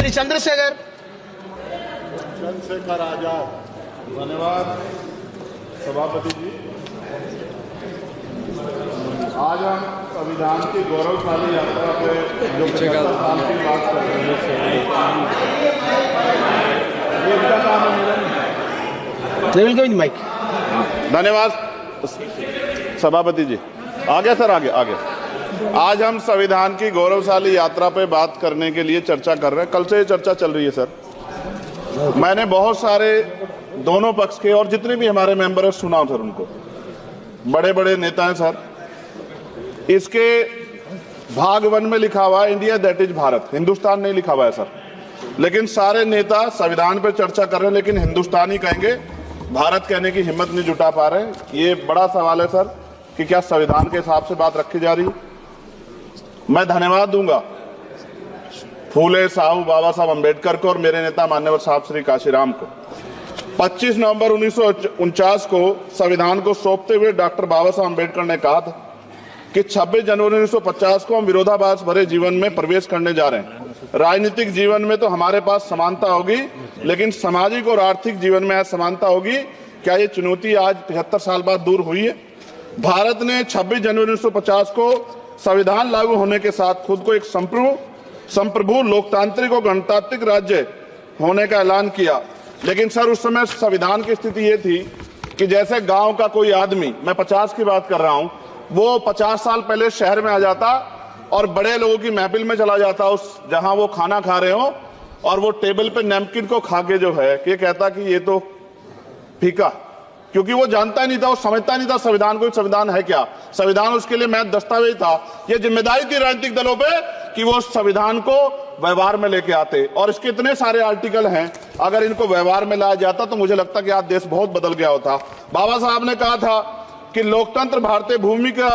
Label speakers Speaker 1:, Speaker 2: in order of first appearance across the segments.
Speaker 1: श्री चंद्रशेखर
Speaker 2: आजाद। धन्यवाद सभापति जी। आज हम संविधान की गौरवशाली यात्रा पे जो 75 साल की बात कर रहे हैं, ये इनका काम है।
Speaker 1: माइक।
Speaker 2: धन्यवाद सभापति जी। आगे सर, आगे आगे। आज हम संविधान की गौरवशाली यात्रा पे बात करने के लिए चर्चा कर रहे हैं। कल से ये चर्चा चल रही है सर। मैंने बहुत सारे दोनों पक्ष के और जितने भी हमारे मेंबर हैं सुना सर, उनको बड़े बड़े नेता हैं सर। इसके भाग 1 में लिखा हुआ है India that is Bharat, Hindustan नहीं लिखा हुआ है सर। लेकिन सारे नेता संविधान पे चर्चा कर रहे हैं, लेकिन हिंदुस्तान ही कहेंगे, भारत कहने की हिम्मत नहीं जुटा पा रहे हैं। ये बड़ा सवाल है सर कि क्या संविधान के हिसाब से बात रखी जा रही है। मैं धन्यवाद दूंगा फूले साहू बाबा साहब अम्बेडकर को और मेरे नेता मान्यवर साहब श्री काशीराम को। 25 नवंबर 1949 को संविधान को सौंपते हुए डॉक्टर बाबा साहब अम्बेडकर ने कहा था कि 26 जनवरी 1950 को हम विरोधाभास भरे जीवन में प्रवेश करने जा रहे हैं। राजनीतिक जीवन में तो हमारे पास समानता होगी, लेकिन सामाजिक और आर्थिक जीवन में असमानता होगी। क्या ये चुनौती आज 75 साल बाद दूर हुई है? भारत ने 26 जनवरी 1950 को संविधान लागू होने के साथ खुद को एक संप्रभु लोकतांत्रिक और गणतांत्रिक राज्य होने का ऐलान किया। लेकिन सर उस समय संविधान की स्थिति ये थी कि जैसे गांव का कोई आदमी, मैं 50 की बात कर रहा हूं, वो 50 साल पहले शहर में आ जाता और बड़े लोगों की महफिल में चला जाता, उस जहां वो खाना खा रहे हो, और वो टेबल पे नैपकिन को खा के जो है कि कहता कि ये तो फीका, क्योंकि वो जानता नहीं था, वो समझता नहीं था संविधान को, संविधान है क्या। संविधान उसके लिए महज दस्तावेज था। ये जिम्मेदारी थी राजनीतिक दलों पे कि वो संविधान को व्यवहार में लेके आते। और इसके इतने सारे आर्टिकल हैं, अगर इनको व्यवहार में लाया जाता तो मुझे लगता कि आज देश बहुत बदल गया होता। बाबा साहब ने कहा था कि लोकतंत्र भारतीय भूमि का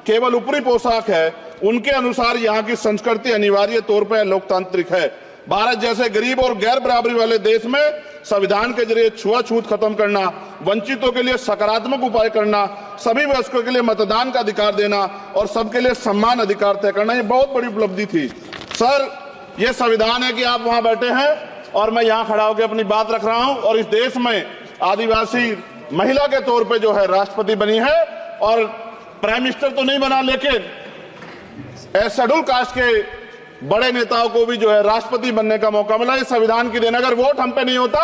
Speaker 2: केवल ऊपरी पोशाक है, उनके अनुसार यहाँ की संस्कृति अनिवार्य तौर पर लोकतांत्रिक है। भारत जैसे गरीब और गैर बराबरी वाले देश में संविधान के जरिए छुआछूत खत्म करना, वंचितों के लिए सकारात्मक उपाय करना, सभी वयस्कों के लिए मतदान का अधिकार देना और सबके लिए सम्मान अधिकार तय करना, ये बहुत बड़ी उपलब्धि थी सर। ये संविधान है कि आप वहां बैठे हैं और मैं यहाँ खड़ा होकर अपनी बात रख रहा हूं, और इस देश में आदिवासी महिला के तौर पे जो है राष्ट्रपति बनी है, और प्राइम मिनिस्टर तो नहीं बना, लेकिन शेड्यूल कास्ट के बड़े नेताओं को भी जो है राष्ट्रपति बनने का मौका मिला। इस संविधान की देन, अगर वोट हम पे नहीं होता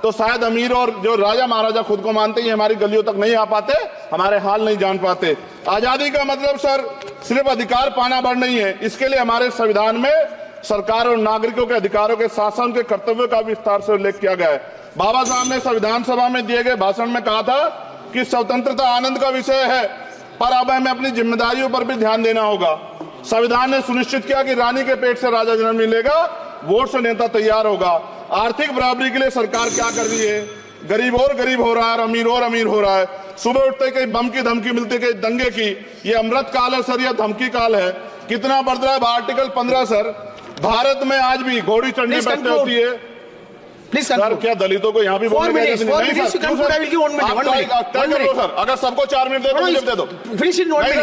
Speaker 2: तो शायद अमीर और जो राजा महाराजा खुद को मानते हैं हमारी गलियों तक नहीं आ पाते, हमारे हाल नहीं जान पाते। आजादी का मतलब सर सिर्फ अधिकार पाना भर नहीं है, इसके लिए हमारे संविधान में सरकार और नागरिकों के अधिकारों के साथ साथ उनके कर्तव्यों का विस्तार से उल्लेख किया गया है। बाबा साहब ने संविधान सभा में दिए गए भाषण में कहा था कि स्वतंत्रता आनंद का विषय है, पर अब हमें अपनी जिम्मेदारियों पर भी ध्यान देना होगा। संविधान ने सुनिश्चित किया कि रानी के पेट से राजा जन्म नहीं लेगा, वोट से नेता तैयार होगा। आर्थिक बराबरी के लिए सरकार क्या कर रही है? गरीब और गरीब हो रहा है, अमीर और अमीर हो रहा है। सुबह उठते कहीं बम की धमकी मिलती, कहीं दंगे की। ये अमृत काल है सर या धमकी काल है? कितना बढ़ रहा है? आर्टिकल 15 सर, भारत में आज भी घोड़ी चढ़ने बैठते होती है। सर क्या दलितों को यहाँ भी बोलने का सर, अगर सबको 4 मिनट दे दो मुझे दे दो।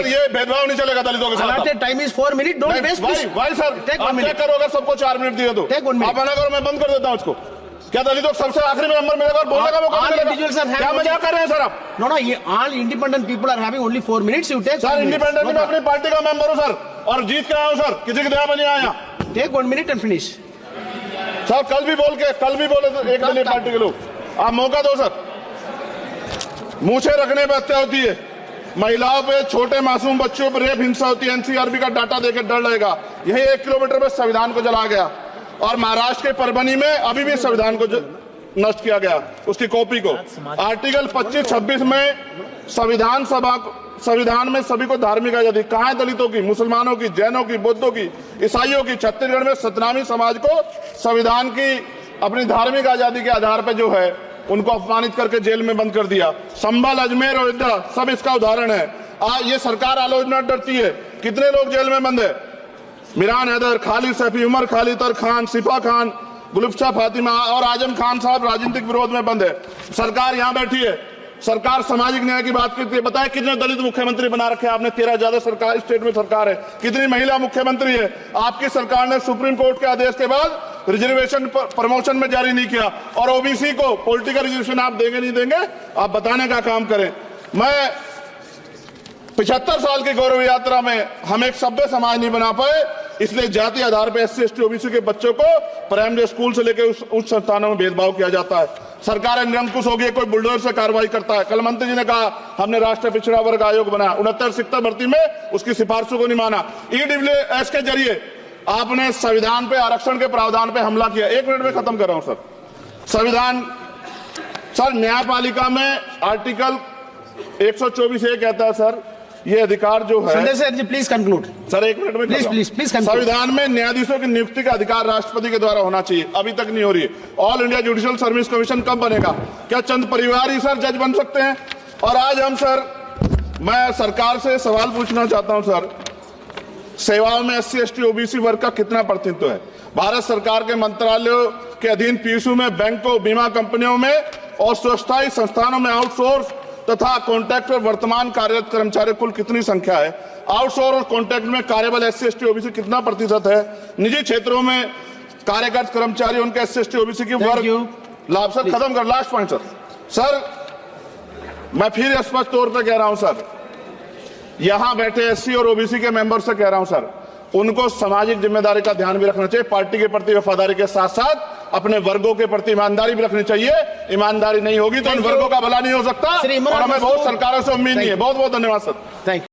Speaker 2: ये भेदभाव नहीं चलेगा दलितों के साथ।
Speaker 1: Time is 4 minute, don't waste.
Speaker 2: भाई सर आप चेक करो, अगर सबको 4 मिनट दिए तो आप मना करो, मैं बंद कर देता हूँ इसको। क्या दलितों को सबसे आखिरी में नंबर मिलेगा और बोलने का मौका मिलेगा? क्या मजाक कर रहे हैं सर आप?
Speaker 1: नो ये all independent people are having only 4 minutes. You take
Speaker 2: sir, independent में अपनी पार्टी का मेंबर हूँ सर, और जीत के आया हूँ सर, किसी की दया में नहीं आया।
Speaker 1: Take 1 minute and finish
Speaker 2: sir. कल भी बोले तो एक मिनट पार्टी के लोग, आप मौका दो सर। मूछे रखने पर हत्या होती है, महिलाओं पे, छोटे मासूम बच्चों पर रेप हिंसा होती है। एनसीआरबी का डाटा देकर डर लगेगा। यही 1 किलोमीटर में संविधान को जला गया, और महाराष्ट्र के परभनी में अभी भी संविधान को नष्ट किया गया, उसकी कॉपी को। आर्टिकल 25-26 में संविधान में सभी को धार्मिक आजादी। कहाँ है दलितों की, मुसलमानों की, जैनों की, बौद्धों की, ईसाइयों की? छत्तीसगढ़ में सतनामी समाज को संविधान की अपनी धार्मिक आजादी के आधार पर जो है उनको अपमानित करके जेल में बंद कर दिया। संभल, अजमेर, अयोध्या सब इसका उदाहरण है। ये सरकार आलोचना डरती है। कितने लोग जेल में बंद है? मिरान हैदर, खालिद सैफी, उमर खालिद खान, सिफा खान, गुलफ्शा फातिमा और आजम खान साहब राजनीतिक विरोध में बंद है। सरकार यहाँ बैठी है, सरकार सामाजिक न्याय की बात करती है। बताए कितने दलित मुख्यमंत्री बना रखे आपने? 13 ज्यादा सरकार स्टेट में सरकार है। कितनी महिला मुख्यमंत्री है? आपकी सरकार ने सुप्रीम कोर्ट के आदेश के बाद रिजर्वेशन प्रमोशन में जारी नहीं किया, और ओबीसी को पॉलिटिकल रिजर्वेशन आप देंगे नहीं देंगे, आप बताने का काम करें। मैं 75 साल की गौरव यात्रा में हम एक सभ्य समाज नहीं बना पाए, इसलिए जाति आधार पर SC ST OBC के बच्चों को प्राइमरी स्कूल से लेकर उच्च संस्थानों में भेदभाव किया जाता है। सरकार निरंकुश हो गई, कोई बुलडोजर से कार्रवाई करता है। कल मंत्री जी ने कहा हमने राष्ट्रीय पिछड़ा वर्ग आयोग बनाया, 69 शिक्षक भर्ती में उसकी सिफारिशों को नहीं माना। EWS के जरिए आपने संविधान पे आरक्षण के प्रावधान पे हमला किया। 1 मिनट में खत्म कर रहा हूं सर। संविधान सर, न्यायपालिका में आर्टिकल 124 ये कहता है सर, ये अधिकार जो है,
Speaker 1: Sanjay sir ji please conclude
Speaker 2: sir 1 minute में
Speaker 1: प्लीज
Speaker 2: संविधान में न्यायाधीशों की नियुक्ति का अधिकार राष्ट्रपति के द्वारा होना चाहिए, अभी तक नहीं हो रही है। All India judicial service commission कब बनेगा? क्या चंद परिवार ही सर जज बन सकते हैं? और आज हम सर, मैं सरकार से सवाल पूछना चाहता हूं सर, सेवाओं में SC ST OBC वर्ग का कितना प्रतिनिधित्व है? भारत सरकार के मंत्रालयों के अधीन PSU में, बैंकों, बीमा कंपनियों में और स्वस्थायी संस्थानों में आउटसोर्स तथा कॉन्ट्रैक्ट पर वर्तमान कार्यरत कर्मचारी कुल कितनी संख्या है? आउटसोर्स और कॉन्ट्रैक्ट में कार्यबल SC ST OBC कितना प्रतिशत है? निजी क्षेत्रों में कार्यरत कर्मचारी उनके SC ST OBC की वर्ग लाभ। सर खत्म कर, लास्ट पॉइंट सर। सर मैं फिर स्पष्ट तौर पर कह रहा हूं सर, यहां बैठे SC और OBC के मेंबर से कह रहा हूं सर, उनको सामाजिक जिम्मेदारी का ध्यान भी रखना चाहिए। पार्टी के प्रति वफादारी के साथ साथ अपने वर्गों के प्रति ईमानदारी भी रखनी चाहिए। ईमानदारी नहीं होगी तो उन वर्गों का भला नहीं हो सकता, और हमें बहुत सरकारों से उम्मीद नहीं है। बहुत बहुत धन्यवाद सर।
Speaker 1: Thank you.